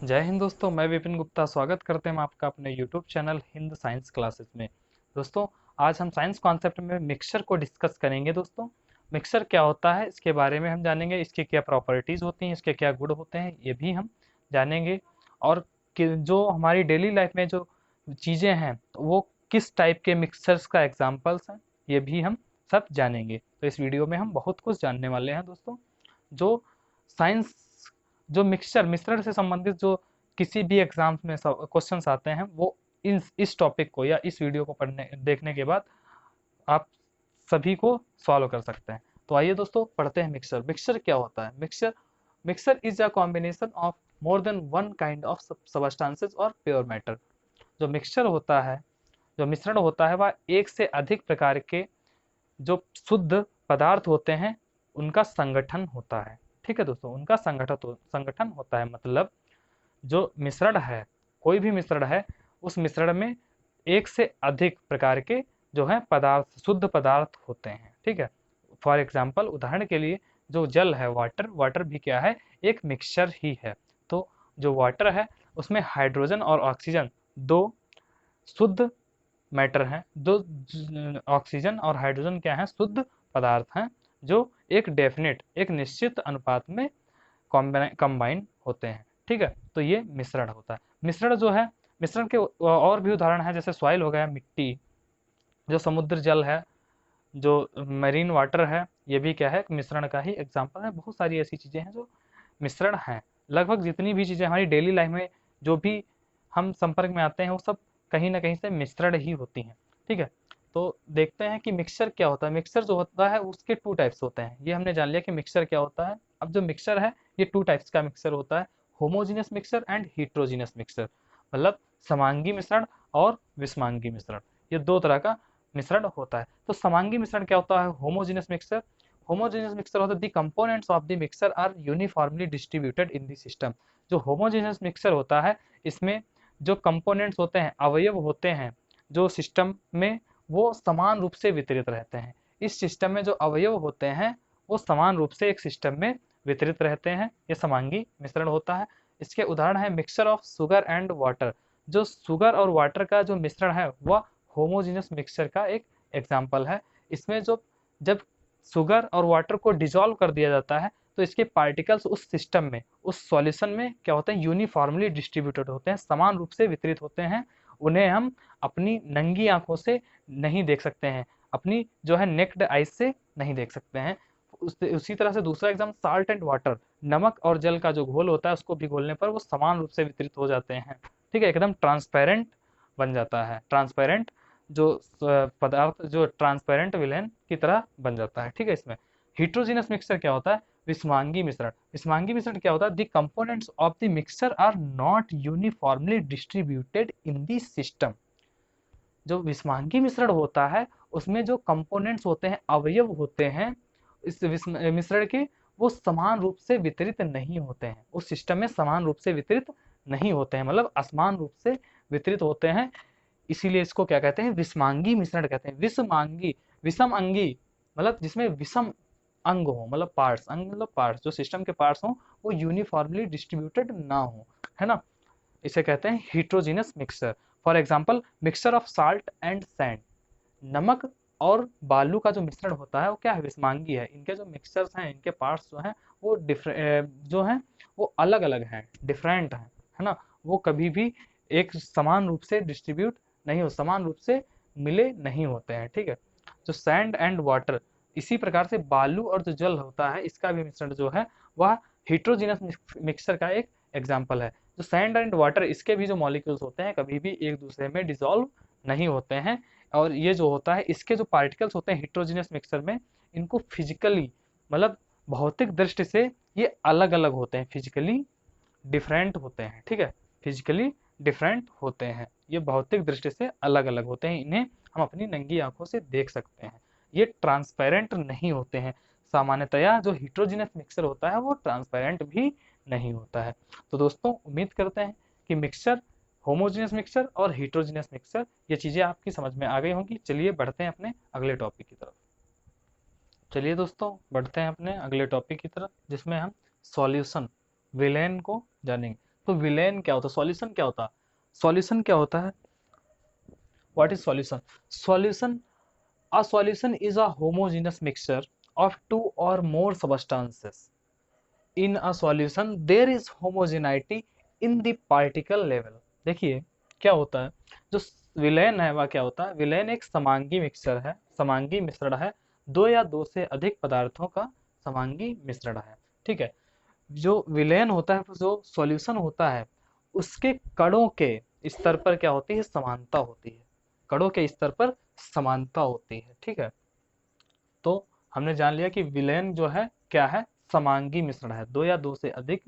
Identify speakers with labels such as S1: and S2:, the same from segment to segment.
S1: जय हिंद दोस्तों, मैं विपिन गुप्ता स्वागत करते हैं हम आपका अपने YouTube channel Hind science classes में। दोस्तों, आज हम साइंस कॉन्सेप्ट में मिक्सचर को डिस्कस करेंगे। दोस्तों, मिक्सचर क्या होता है इसके बारे में हम जानेंगे, इसके क्या प्रॉपर्टीज़ होती हैं, इसके क्या गुण होते हैं ये भी हम जानेंगे। और जो हमारी डेली लाइफ में जो चीज़ें हैं वो किस टाइप के मिक्सचर्स का एग्जाम्पल्स हैं ये भी हम सब जानेंगे। तो इस वीडियो में हम बहुत कुछ जानने वाले हैं दोस्तों। जो साइंस जो मिक्सचर मिश्रण से संबंधित जो किसी भी एग्जाम्स में क्वेश्चंस आते हैं वो इस टॉपिक को या इस वीडियो को पढ़ने देखने के बाद आप सभी को सॉल्व कर सकते हैं। तो आइए दोस्तों पढ़ते हैं मिक्सचर। मिक्सचर क्या होता है? Mixture mixture is a combination of more than one kind of substances और प्योर मैटर। जो मिक्सचर होता है, जो मिश्रण होता है, वह एक से अधिक प्रकार के जो शुद्ध पदार्थ होते हैं उनका संगठन होता है। ठीक है दोस्तों, उनका संगठन होता है। मतलब जो मिश्रण है, कोई भी मिश्रण है, उस मिश्रण में एक से अधिक प्रकार के जो है पदार्थ, शुद्ध पदार्थ होते हैं। ठीक है, फॉर एग्जाम्पल, उदाहरण के लिए जो जल है, वाटर, वाटर भी क्या है? एक मिक्सचर ही है। तो जो वाटर है उसमें हाइड्रोजन और ऑक्सीजन दो शुद्ध मैटर हैं। दो ऑक्सीजन और हाइड्रोजन क्या है? शुद्ध पदार्थ हैं जो एक डेफिनेट, एक निश्चित अनुपात में कंबाइन होते हैं। ठीक है, तो ये मिश्रण होता है। मिश्रण जो है, मिश्रण के और भी उदाहरण है, जैसे सॉइल हो गया, मिट्टी, जो समुद्र जल है, जो मरीन वाटर है, ये भी क्या है? मिश्रण का ही एग्जाम्पल है। बहुत सारी ऐसी चीजें हैं जो मिश्रण हैं। लगभग जितनी भी चीजें हमारी डेली लाइफ में जो भी हम संपर्क में आते हैं वो सब कहीं ना कहीं से मिश्रण ही होती हैं। ठीक है, तो देखते हैं कि मिक्सचर क्या होता है। मिक्सचर जो होता है उसके टू टाइप्स होते हैं। ये हमने जान लिया कि मिक्सचर क्या होता है। अब जो मिक्सचर है ये टू टाइप्स का मिक्सचर होता है, होमोजीनियस मिक्सचर एंड हीट्रोजीनियस मिक्सचर। मतलब समांगी मिश्रण और विषमांगी मिश्रण, ये दो तरह का मिश्रण होता है। तो समांगी मिश्रण क्या होता है? Homogeneous mixture. होमोजेनियस मिक्सचर होता है the components of the mixture are uniformly distributed in the system. जो होमोजेनियस मिक्सचर होता है इसमें जो कंपोनेंट्स होते हैं, अवयव होते हैं जो सिस्टम में, वो समान रूप से वितरित रहते हैं। इस सिस्टम में जो अवयव होते हैं वो समान रूप से एक सिस्टम में वितरित रहते हैं। ये समांगी मिश्रण होता है। इसके उदाहरण है mixture of sugar and water. जो शुगर और वाटर का जो मिश्रण है वह होमोजेनियस मिक्सचर का एक एग्जाम्पल है। इसमें जो जब शुगर और वाटर को डिजोल्व कर दिया जाता है तो इसके पार्टिकल्स उस सिस्टम में, उस सॉल्यूशन में क्या होते हैं? यूनिफॉर्मली डिस्ट्रीब्यूटेड होते हैं, समान रूप से वितरित होते हैं। उन्हें हम अपनी नंगी आंखों से नहीं देख सकते हैं, अपनी जो है नेक्ड आइज से नहीं देख सकते हैं। उसी तरह से दूसरा एग्जाम, साल्ट एंड वाटर। नमक और जल का जो घोल होता है उसको भिगोने पर वो समान रूप से वितरित हो जाते हैं। ठीक है, एकदम ट्रांसपेरेंट बन जाता है। ट्रांसपेरेंट जो पदार्थ जो ट्रांसपेरेंट विलेन की तरह बन जाता है। ठीक है, इसमें हिट्रोजीनस मिक्सचर क्या होता है? विस्मांगी मिश्रण। विस्मांगी मिश्रण क्या होता है? The components of the mixture are not uniformly distributed in the system. जो विस्मांगी मिश्रण होता है उसमें जो कंपोनेंट्स होते हैं, अवयव होते हैं इस मिश्रण के, वो समान रूप से वितरित नहीं होते हैं, उस सिस्टम में समान रूप से वितरित नहीं होते हैं, मतलब असमान रूप से वितरित होते हैं। इसीलिए इसको क्या कहते हैं? विषमांगी मिश्रण कहते हैं। विषमांगी, विषम अंगी, मतलब जिसमें विषम अंग हो, मतलब पार्ट्स, अंग मतलब पार्ट्स, जो सिस्टम के पार्ट्स हो वो यूनिफॉर्मली डिस्ट्रीब्यूटेड ना हो, है ना, इसे कहते हैं heterogeneous mixture. For example, mixture of salt and sand. नमक और बालू का जो मिश्रण होता है वो क्या है? विषमांगी है। इनके जो मिक्सचर्स हैं, इनके पार्ट्स जो हैं वो जो हैं वो अलग अलग हैं, डिफरेंट हैं, है ना। वो कभी भी एक समान रूप से डिस्ट्रीब्यूट नहीं हो, समान रूप से मिले नहीं होते हैं। ठीक है, जो सैंड एंड वाटर, इसी प्रकार से बालू और जो जल होता है इसका भी मिश्रण जो है वह हिट्रोजीनस मिक्सचर का एक एग्जाम्पल है। जो सैंड एंड वाटर, इसके भी जो मॉलिक्यूल्स होते हैं कभी भी एक दूसरे में डिसॉल्व नहीं होते हैं। और ये जो होता है, इसके जो पार्टिकल्स होते हैं हिट्रोजीनियस मिक्सचर में, इनको फिजिकली, मतलब भौतिक दृष्टि से ये अलग अलग होते हैं, फिजिकली डिफरेंट होते हैं। ठीक है, फिजिकली डिफरेंट होते हैं, ये भौतिक दृष्टि से अलग अलग होते हैं, इन्हें हम अपनी नंगी आंखों से देख सकते हैं। ये ट्रांसपेरेंट नहीं होते हैं। सामान्यतया जो हिट्रोजीनियस मिक्सचर होता है वो ट्रांसपेरेंट भी नहीं होता है। तो दोस्तों, उम्मीद करते हैं कि मिक्सचर, होमोजीनियस मिक्सचर और हिट्रोजीनियस मिक्सचर, ये चीज़ें आपकी समझ में आ गई होंगी। चलिए बढ़ते हैं अपने अगले टॉपिक की तरफ। चलिए दोस्तों बढ़ते हैं अपने अगले टॉपिक की तरफ, जिसमें हम सॉल्यूशन, विलेन को जानेंगे। तो विलेन क्या होता है, सॉल्यूशन क्या होता है, सॉल्यूशन क्या होता है, what is solution, solution, a solution is a homogeneous mixture of two or more substances. In a solution there is homogeneity in the particle level. देखिए क्या होता है, जो विलयन है वह क्या होता है, विलयन एक समांगी मिक्सचर है, समांगी मिश्रण है, दो या दो से अधिक पदार्थों का समांगी मिश्रण है। ठीक है, जो विलयन होता है, जो सॉल्यूशन होता है, उसके कणों के स्तर पर क्या होती है, समानता होती है, कणों के स्तर पर समानता होती है। ठीक है, तो हमने जान लिया कि विलयन जो है क्या है, समांगी मिश्रण है, दो या दो से अधिक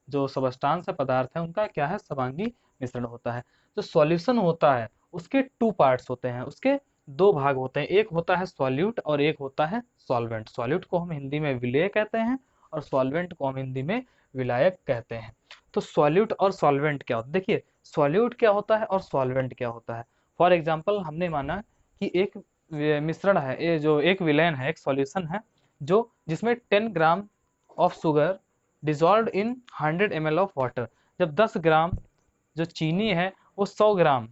S1: जो सबस्टांस है, पदार्थ है, उनका क्या है, समांगी मिश्रण होता है। जो सॉल्यूशन होता है उसके टू पार्ट्स होते हैं, उसके दो भाग होते हैं, एक होता है सॉल्यूट और एक होता है सॉल्वेंट। सॉल्यूट को हम हिंदी में विलेय कहते हैं और सॉल्वेंट को हम हिंदी में विलायक कहते हैं। तो सॉल्यूट और सॉल्वेंट क्या होता है, देखिए सॉल्यूट क्या होता है और सॉल्वेंट क्या होता है। फॉर एग्जाम्पल हमने माना कि एक मिश्रण है, ये जो एक विलयन है, एक सॉल्यूशन है, जो जिसमें 10 gram of sugar dissolve in 100 ml of water. जब 10 ग्राम जो चीनी है वो 100 ग्राम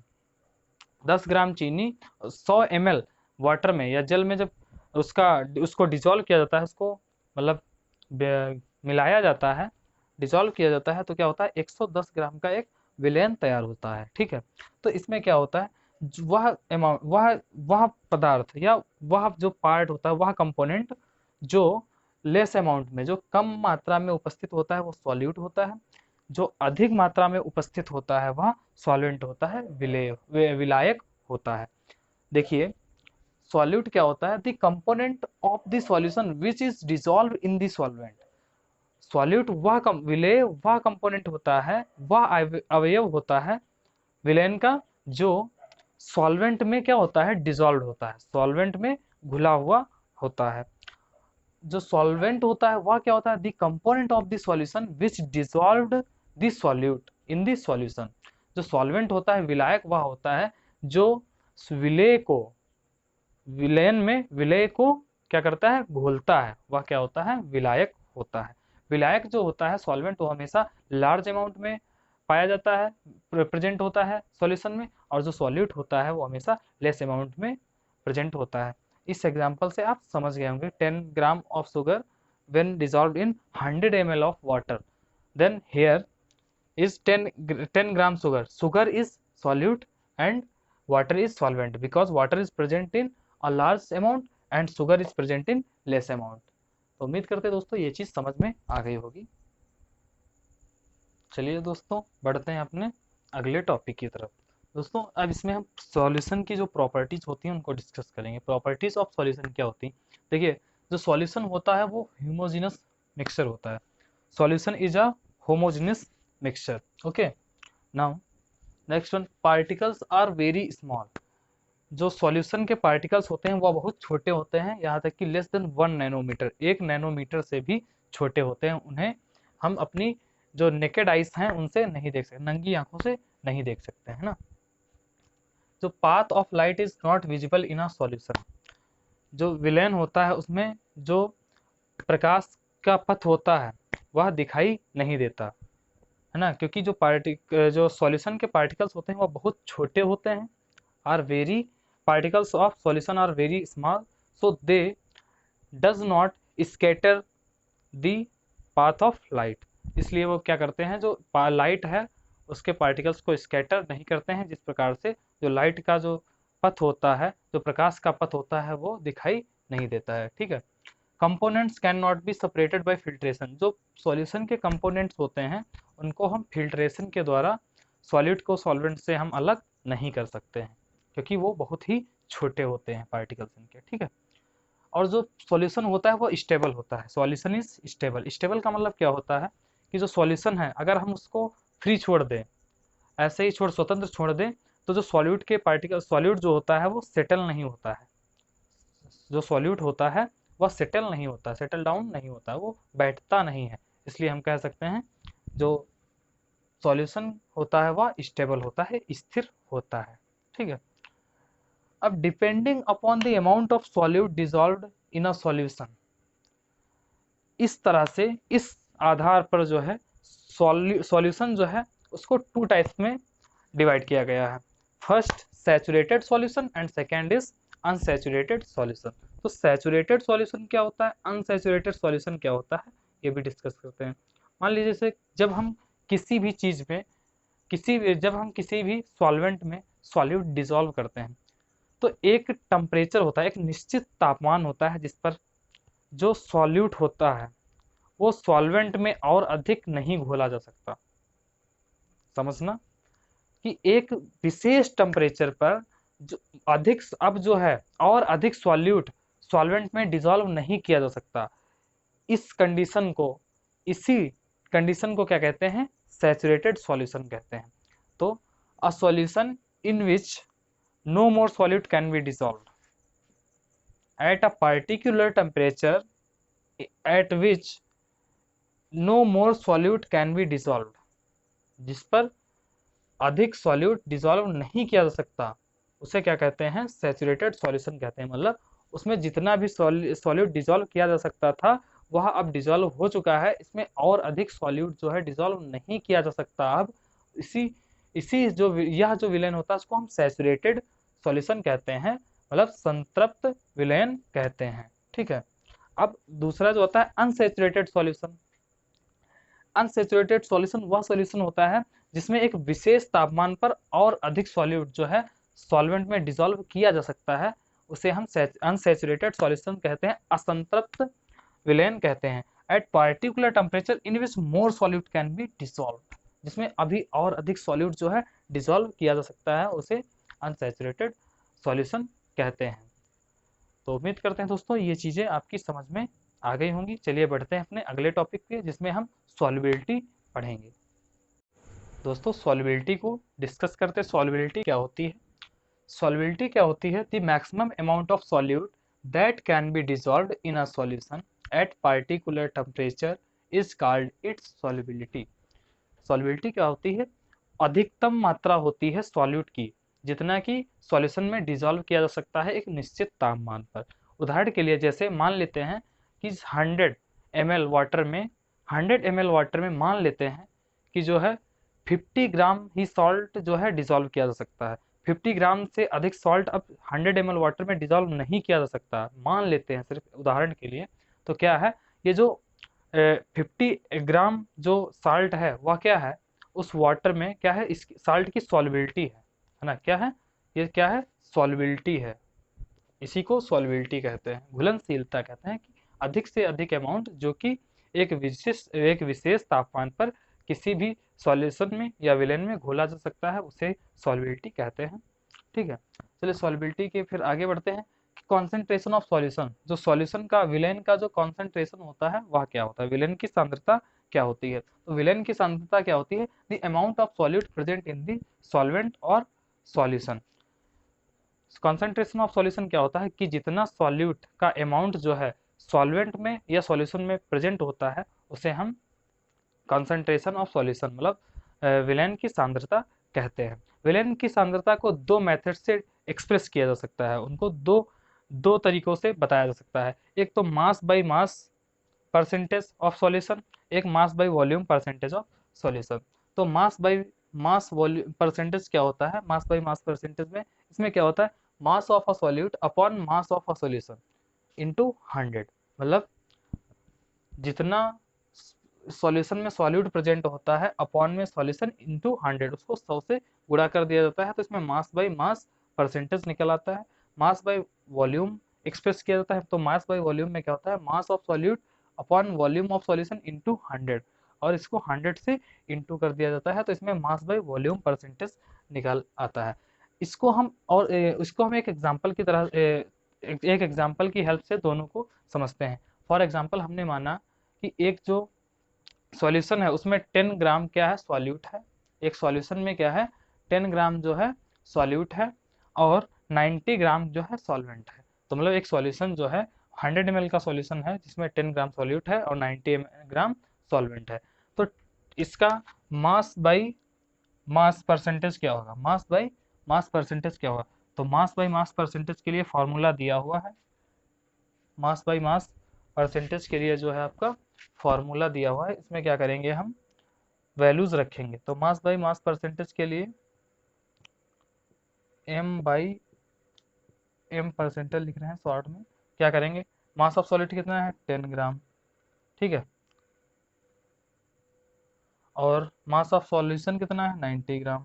S1: 10 ग्राम चीनी 100 ml वाटर में या जल में जब उसको डिजॉल्व किया जाता है, उसको मतलब मिलाया जाता है, डिजॉल्व किया जाता है, तो क्या होता है, 110 ग्राम का एक विलयन तैयार होता है। ठीक है, तो इसमें क्या होता है, वह अमाउंट, वह पदार्थ या वह जो पार्ट होता है, वह कंपोनेंट जो लेस अमाउंट में, जो कम मात्रा में उपस्थित होता है, वो सॉल्यूट होता है, जो अधिक मात्रा में उपस्थित होता है वह सॉल्वेंट होता है, विलायक होता है। देखिए सॉल्यूट क्या होता है, the component of the solution which is dissolve in the solvent. Solute विलेय वह कंपोनेंट होता है, वह अवयव होता है विलयन का, जो सॉल्वेंट में क्या होता है, डिसॉल्व होता है, सॉल्वेंट में घुला हुआ होता है। जो सॉल्वेंट होता है वह क्या होता है, the component of the solution which dissolved the solute in the solution. जो सॉल्वेंट होता है, विलायक वह होता है जो विलेय को, विलेय को क्या करता है, घोलता है, वह क्या होता है, विलायक होता है। विलायक जो होता है, सॉल्वेंट, वो हमेशा लार्ज अमाउंट में पाया जाता है, प्रेजेंट होता है सॉल्यूशन में, और जो सॉल्यूट होता है वो हमेशा लेस अमाउंट में प्रेजेंट होता है। इस एग्जाम्पल से आप समझ गए होंगे, 10 gram of sugar when dissolved in 100 ml of water, then here is 10 gram sugar, sugar is solute and water is solvent because water is present in a large amount and sugar is present in less amount। तो उम्मीद करते हैं दोस्तों ये चीज समझ में आ गई होगी। चलिए दोस्तों बढ़ते हैं अपने अगले टॉपिक की तरफ। दोस्तों अब इसमें हम सॉल्यूशन की जो प्रॉपर्टीज होती हैं उनको डिस्कस करेंगे। प्रॉपर्टीज ऑफ सॉल्यूशन क्या होती है, देखिए जो सॉल्यूशन होता है वो होमोजेनस मिक्सचर होता है। Solution is a homogeneous mixture. Okay, now next one, particles are very small. जो सॉल्यूशन के पार्टिकल्स होते हैं वह बहुत छोटे होते हैं, यहाँ तक कि लेस देन 1 नैनोमीटर, 1 नैनोमीटर से भी छोटे होते हैं। उन्हें हम अपनी जो नेकेड आइज हैं उनसे नहीं देख सकते, नंगी आंखों से नहीं देख सकते, है ना। जो path of light is not visible in a solution. जो विलेन होता है उसमें जो प्रकाश का पथ होता है वह दिखाई नहीं देता, है ना, क्योंकि जो सॉल्यूशन के पार्टिकल्स होते हैं वह बहुत छोटे होते हैं। Are very particles of solution are very small, so they does not scatter the path of light। इसलिए वो क्या करते हैं, जो लाइट है उसके पार्टिकल्स को स्कैटर नहीं करते हैं, जिस प्रकार से जो लाइट का जो पथ होता है, जो प्रकाश का पथ होता है वो दिखाई नहीं देता है। ठीक है, components can not be separated by filtration. जो सॉल्यूशन के कंपोनेंट्स होते हैं उनको हम फिल्ट्रेशन के द्वारा सॉलिड को सॉल्वेंट से हम अलग नहीं कर सकते हैं, क्योंकि वो बहुत ही छोटे होते हैं पार्टिकल्स इनके। ठीक है, और जो सॉल्यूशन होता है वो स्टेबल होता है। Solution is stable. स्टेबल का मतलब क्या होता है कि जो सॉल्यूशन है अगर हम उसको फ्री छोड़ दें, ऐसे ही स्वतंत्र छोड़ दें, तो जो सॉल्यूट के पार्टिकल, सॉल्यूट जो होता है वो सेटल नहीं होता है। जो सॉल्यूट होता है वह सेटल नहीं होता, सेटल डाउन नहीं होता, वो बैठता नहीं है। इसलिए हम कह सकते हैं जो सॉल्यूशन होता है वह स्टेबल होता है, स्थिर होता है। ठीक है, अब depending upon the amount of solute dissolved in a solution, इस तरह से इस आधार पर जो है सॉल्यूशन जो है उसको 2 टाइप्स में डिवाइड किया गया है। First saturated solution and second is unsaturated solution. तो सैचुरेटेड सॉल्यूशन क्या होता है, अनसैचुरेटेड सॉल्यूशन क्या होता है, ये भी डिस्कस करते हैं। मान लीजिए जैसे जब हम किसी भी चीज़ में जब हम किसी भी सॉल्वेंट में सॉल्यूट डिसॉल्व करते हैं तो एक टेम्परेचर होता है, एक निश्चित तापमान होता है जिस पर जो सॉल्यूट होता है वो सॉल्वेंट में और अधिक नहीं घोला जा सकता। समझना कि एक विशेष टेम्परेचर पर जो अधिक अब जो है और अधिक सॉल्यूट सॉल्वेंट में डिसॉल्व नहीं किया जा सकता। इस कंडीशन को इसी कंडीशन को क्या कहते हैं, सैचुरेटेड सॉल्यूशन कहते हैं। तो a solution in which no more solute can be dissolved at a particular temperature at which no more solute can be dissolved, जिस पर अधिक सॉल्यूट डिसॉल्व नहीं किया जा सकता उसे क्या कहते हैं, सैचुरेटेड सॉल्यूशन कहते हैं। मतलब उसमें जितना भी सॉल्यूट डिसॉल्व किया जा सकता था वह अब डिसॉल्व हो चुका है, इसमें और अधिक सॉल्यूट जो है डिसॉल्व नहीं किया जा सकता। अब इसी इसी जो यह जो विलेन होता है उसको हम सैचुरेटेड सॉल्यूशन कहते हैं, मतलब संतृप्त विलयन कहते हैं। ठीक है। अब दूसरा जो होता है अनसैचुरेटेड सॉल्यूशन। अनसैचुरेटेड सॉल्यूशन वह सॉल्यूशन होता है जिसमें एक विशेष तापमान पर और अधिक सॉल्यूट जो है सॉल्वेंट में डिसॉल्व किया जा सकता है, उसे हम अनसैचुरेटेड सॉल्यूशन कहते हैं, असंतृप्त विलयन कहते हैं। Eight particular temperature in which more solute can be dissolve, जिसमें अभी और अधिक सॉल्यूट जो है डिसॉल्व किया जा सकता है, उसे अनसैचुरेटेड सॉल्यूशन कहते हैं। तो उम्मीद करते हैं दोस्तों ये चीज़ें आपकी समझ में आ गई होंगी। चलिए बढ़ते हैं अपने अगले टॉपिक पे जिसमें हम सॉल्युबिलिटी पढ़ेंगे। दोस्तों सॉल्युबिलिटी को डिस्कस करते हैं। सॉल्युबिलिटी क्या होती है? सॉल्युबिलिटी क्या होती है? The maximum amount of solute that can be dissolved in a solution at particular temperature is called its solubility. Solubility क्या होती है? अधिकतम मात्रा होती है सॉल्यूट की जितना कि सॉल्यूशन में डिसॉल्व किया जा सकता है एक निश्चित तापमान पर। उदाहरण के लिए जैसे मान लेते हैं कि 100 ml वाटर में 100 ml वाटर में मान लेते हैं कि जो है 50 ग्राम ही सॉल्ट जो है डिसॉल्व किया जा सकता है। 50 ग्राम से अधिक सॉल्ट अब 100 ml वाटर में डिसॉल्व नहीं किया जा सकता, मान लेते हैं सिर्फ उदाहरण के लिए। तो क्या है, ये जो 50 ग्राम जो साल्ट है वह क्या है, उस वाटर में क्या है, इस साल्ट की सॉल्युबिलिटी है ना, क्या है ये, क्या है, सॉल्युबिलिटी है। इसी को सॉल्युबिलिटी कहते हैं, घुलनशीलता कहते हैं कि अधिक से अधिक अमाउंट जो कि एक विशेष तापमान पर किसी भी सॉल्यूशन में या विलेन में घोला जा सकता है, उसे सॉल्युबिलिटी कहते हैं। ठीक है। चलिए सॉल्युबिलिटी के फिर आगे बढ़ते हैं। कॉन्सेंट्रेशन ऑफ सॉल्यूशन, जो सॉल्यूशन का विलेन का जो कॉन्सेंट्रेशन होता है वह क्या होता है, विलेन की सांद्रता क्या होती है। तो विलेन की सांद्रता क्या होती है, the amount of solute present in the solvent और सॉल्यूशन। कॉन्सेंट्रेशन ऑफ सॉल्यूशन क्या होता है कि जितना सॉल्यूट का अमाउंट जो है सॉल्वेंट में या सॉल्यूशन में प्रेजेंट होता है उसे हम कॉन्सेंट्रेशन ऑफ सॉल्यूशन मतलब विलेन की सांद्रता कहते हैं। विलेन की सांद्रता को दो मेथड से एक्सप्रेस किया जा सकता है, उनको दो तरीकों से बताया जा सकता है। एक तो mass by mass percentage of solution, एक mass by volume percentage of solution. तो mass by mass volume percentage क्या होता है, मास बाय मास परसेंटेज में इसमें क्या होता है, mass of a solute upon mass of a solution into 100। मतलब जितना सॉल्यूशन में सॉल्यूट प्रेजेंट होता है अपॉन में सॉल्यूशन इनटू 100, उसको 100 से गुणा कर दिया जाता है, तो इसमें मास बाय मास परसेंटेज निकल आता है। मास बाय वॉल्यूम एक्सप्रेस किया जाता है, तो मास बाय वॉल्यूम में क्या होता है, mass of solute upon volume of solution into 100, और इसको 100 से इनटू कर दिया जाता है, तो इसमें मास बाय वॉल्यूम परसेंटेज निकल आता है। इसको हम इसको हम एक एग्जाम्पल की तरह एक एग्जाम्पल की हेल्प से दोनों को समझते हैं। फॉर एग्जाम्पल हमने माना कि एक जो सॉल्यूशन है उसमें 10 ग्राम क्या है, सॉल्यूट है। एक सॉल्यूशन में क्या है, 10 ग्राम जो है सॉल्यूट है और 90 ग्राम जो है सॉल्वेंट है। तो मतलब एक सॉल्यूशन जो है 100 ml का सॉल्यूशन है जिसमें 10 ग्राम सॉल्यूट है और 90 ग्राम सॉल्वेंट है। तो इसका मास बाई मास परसेंटेज क्या होगा, मास बाई मास परसेंटेज क्या होगा। तो मास बाई मास परसेंटेज के लिए फॉर्मूला दिया हुआ है, मास बाई मास परसेंटेज के लिए जो है आपका फॉर्मूला दिया हुआ है। इसमें क्या करेंगे हम, वैल्यूज रखेंगे। तो मास बाई मास परसेंटेज के लिए एम बाई एम परसेंटेज लिख रहे हैं शॉर्ट में। क्या करेंगे, मास ऑफ सॉलिड कितना है 10 ग्राम, ठीक है, और मास ऑफ सॉल्यूशन कितना है 90 ग्राम,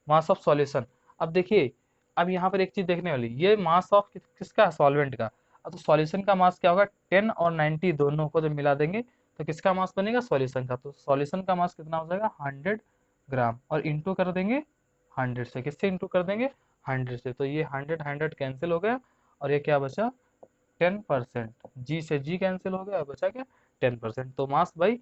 S1: मास ऑफ सॉल्यूशन। अब देखिए, अब यहाँ पर एक चीज देखने वाली, ये मास ऑफ किसका है, सॉल्वेंट का। अब तो सॉल्यूशन का मास क्या होगा, 10 और 90 दोनों को जब मिला देंगे तो किसका मास बनेगा, सॉल्यूशन का। तो सॉल्यूशन का मास कितना हो जाएगा 100 ग्राम, और इंटू कर देंगे 100 से। किससे इंटू कर देंगे, 100 से। तो ये 100 100 कैंसिल हो गया, और ये क्या बचा 10%। जी से जी कैंसिल हो गया, बचा क्या 10%। तो मास बाई